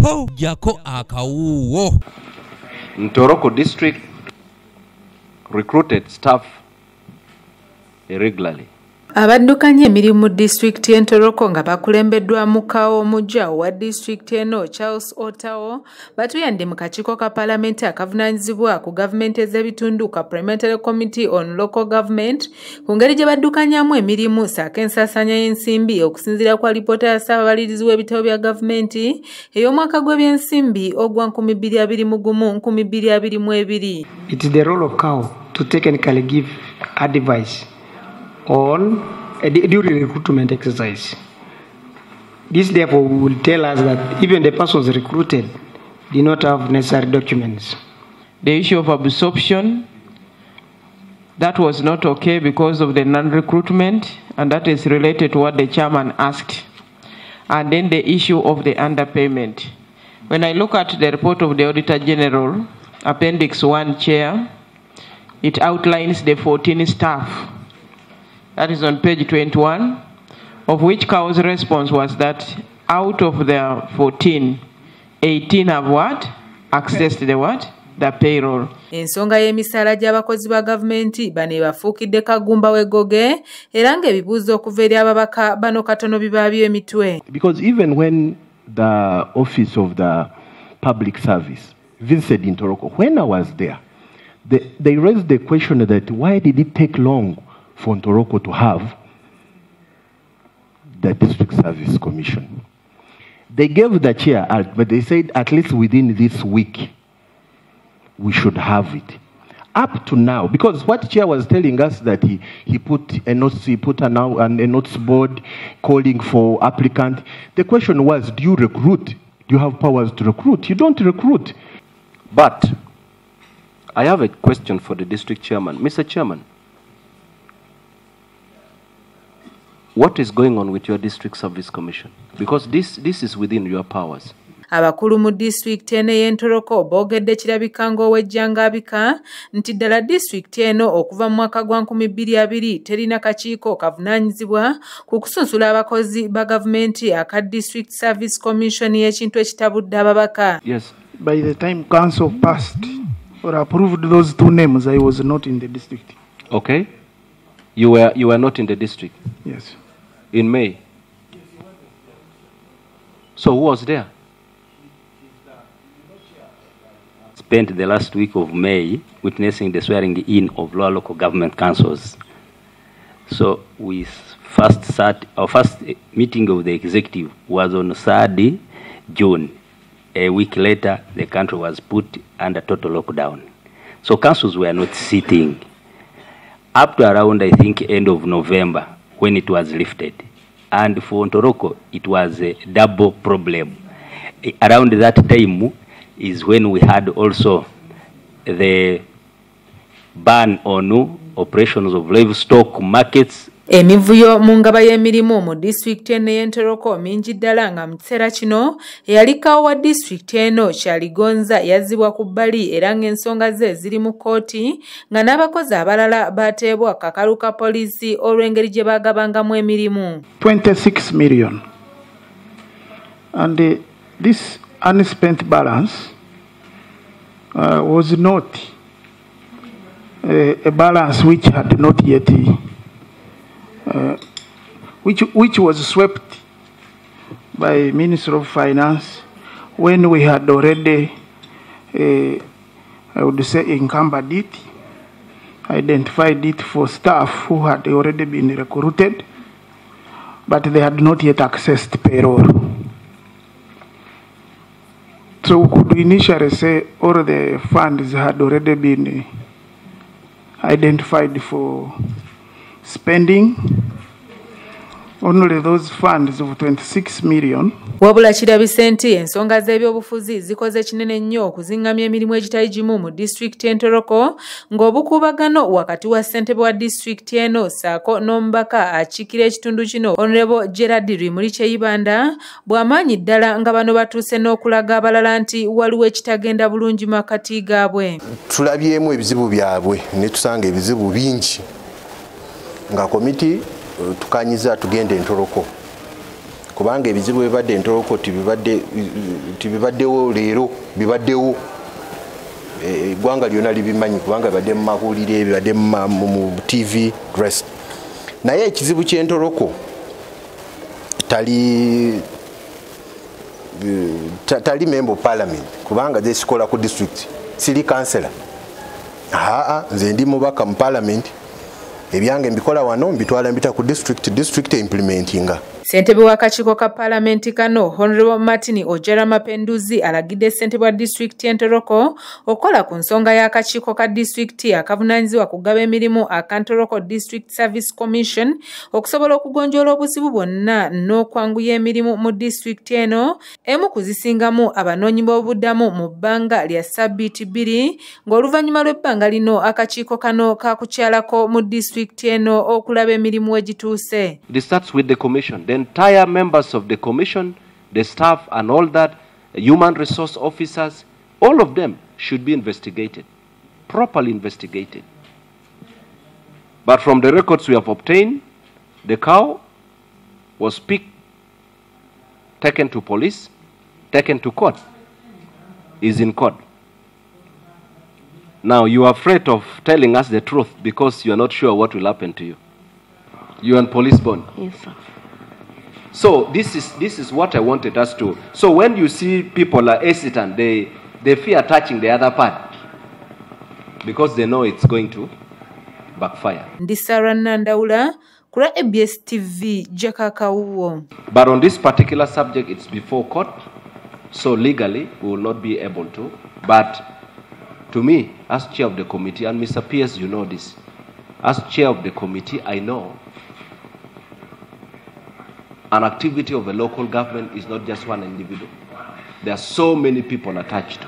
po jako akawuwo. Ntoroko district recruited staff irregularly. Abaddukanya emirimu mu disitulikiti y'Entoroko nga bakulembeddwamu Kawo omujja wa disitulikiti eno Charles Otawo batuuyandde mu kakiiko ka palamenti akavunaanyizibwa ku gavumenti ez'ebitundu ka Parliamentary Committee on Local Government ku ngeri gye baddukanyamu emirimu ssaako ensaasaanya y'ensimbi okusinziira kwa lipoota ya Ssaababalirizi w'ebitabo bya gavumenti ey'omwaka gw'ebyensimbi ogwa 2021-2022. It is the role of Kawo to technically give advice on a during recruitment exercise. This therefore will tell us that even the persons recruited did not have necessary documents. The issue of absorption, that was not okay because of the non-recruitment, and that is related to what the chairman asked. And then the issue of the underpayment. When I look at the report of the Auditor General, Appendix 1, Chair, it outlines the 14 staff. That is on page 21, of which Kawo's response was that out of the 14, 18 have what? Accessed the what? The payroll. Ensonga y'emisaala gy'abakozi ba gavumenti bano bafuukidde kagumba w'eggoge era ng'ebibuuzo okuva eri ababaka bano katono bibaabyo emitwe. Because even when the Office of the Public Service visited in Ntoroko, when I was there, they raised the question that why did it take long for Ntoroko to have the District Service Commission. They gave the chair, but they said at least within this week we should have it. Up to now, because what chair was telling us that he put a notice board calling for applicant. The question was, do you recruit? Do you have powers to recruit? You don't recruit. But I have a question for the district chairman. Mr. Chairman, what is going on with your District Service Commission? Because this is within your powers. Abakulu mu disitulikiti eno y'Entoroko boogedde kirabika ng'owejjangabika nti ddala disitulikiti eno okuva mu mwaka gwa 2022 terina kakiiko kavunaanyizibwa ku kusunsula abakozi ba gavumenti aka District Service Commission y'ekintu ekitabudde ababaka. Yes. By the time council passed or approved those two names, I was not in the district. Okay. You were not in the district? Yes. In May? So who was there? Spent the last week of May witnessing the swearing in of local government councils. So our first meeting of the executive was on 3rd June. A week later, the country was put under total lockdown. So councils were not sitting. Up to around, I think, end of November, when it was lifted. And for Ntoroko, it was a double problem. Around that time is when we had also the ban on operations of livestock markets. Emivuyo mu ngaba y'emirimu mu disitulikiti eno y'Entoroko mingi ddala nga mu kiseera kino eyalikawo wa disitulikiti eno Kyaligonza yazzibwa ku bbali era ng'ensonga ze ziri mu kkooti nga n'abakozi abalala bateebwa kakalu ka poliisi olw'engeri gye baagabangamu emirimu. 26 million. And this unspent balance was not a balance which had not yet which was swept by Minister of Finance when we had already, I would say, encumbered it, identified it for staff who had already been recruited, but they had not yet accessed payroll. So we could initially say all the funds had already been identified for spending. Only those funds of 26 million. Wabula kirabise nti ensonga z'ebyobufuzi zikoze kinene nnyo okuzingamya emirimu egitali gimu mu disitulikiti y'Entoroko ng'obukuubagano wakati wa ssentebe wa disitulikiti eno ssaako n'omubaka akiikira ekitundu kino Honorable Gerard Rimuli Kyeyibanda bw'amaanyi ddala nga bano batuuse n'okulaga abalala nti waliwo ekitagenda bulungi mu makati gaabwe. Tulabyemu ebizibu byabwe ne tusanga ebizibu bingi nga komiti tukanyiza tugende Ntoroko kubanga ebizibu ebibadde Ntoroko tibibaddewo leero, bibaddewo eggwanga lyonna libimanyi kubanga bibadde mu mawulire, bibadde mu TV rest. Naye ekizibu ky'Entoroko tali member of parliament kubanga zesikola ku district, siri councillor. Nze ndi mubaka mu parliament, ebyange mbikola wano mbitwala mbita ku district implementinga. Ssentebe w'akakiiko ka palamenti kano Honorable Martin Ojera Mapenduzi alagidde ssentebe wa disitulikiti y'Entoroko okukola ku nsonga y'akakiiko ka disitulikiti akavunaanyizibwa kugaba emirimu aka Ntoroko District Service Commission okusobola okugonjoola obuzibu bwonna n'okwanguya emirimu mu disitulikiti eno, emu kuzisingamu abanoonyiboobubudamu mu bbanga lya ssabbiiti 2 ng'oluvannyuma lw'ebbanga lino akakiiko kano kakukyalako mu disitulikiti eno okulaba emirimu we gituuse. It starts with the commission. The entire members of the commission, the staff and all that, human resource officers, all of them should be investigated, properly investigated. But from the records we have obtained, the cow was picked, taken to police, taken to court, is in court. Now you are afraid of telling us the truth because you are not sure what will happen to you. You are on police bond. Yes, sir. So this is what I wanted us to. So when you see people are hesitant, they fear touching the other part because they know it's going to backfire. Ndisara Nandaula, kura ABS TV, Jakaka Uwo. But on this particular subject, it's before court, so legally we will not be able to. But to me, as chair of the committee, and Mr. Pierce, you know this, as chair of the committee, I know an activity of a local government is not just one individual. There are so many people attached.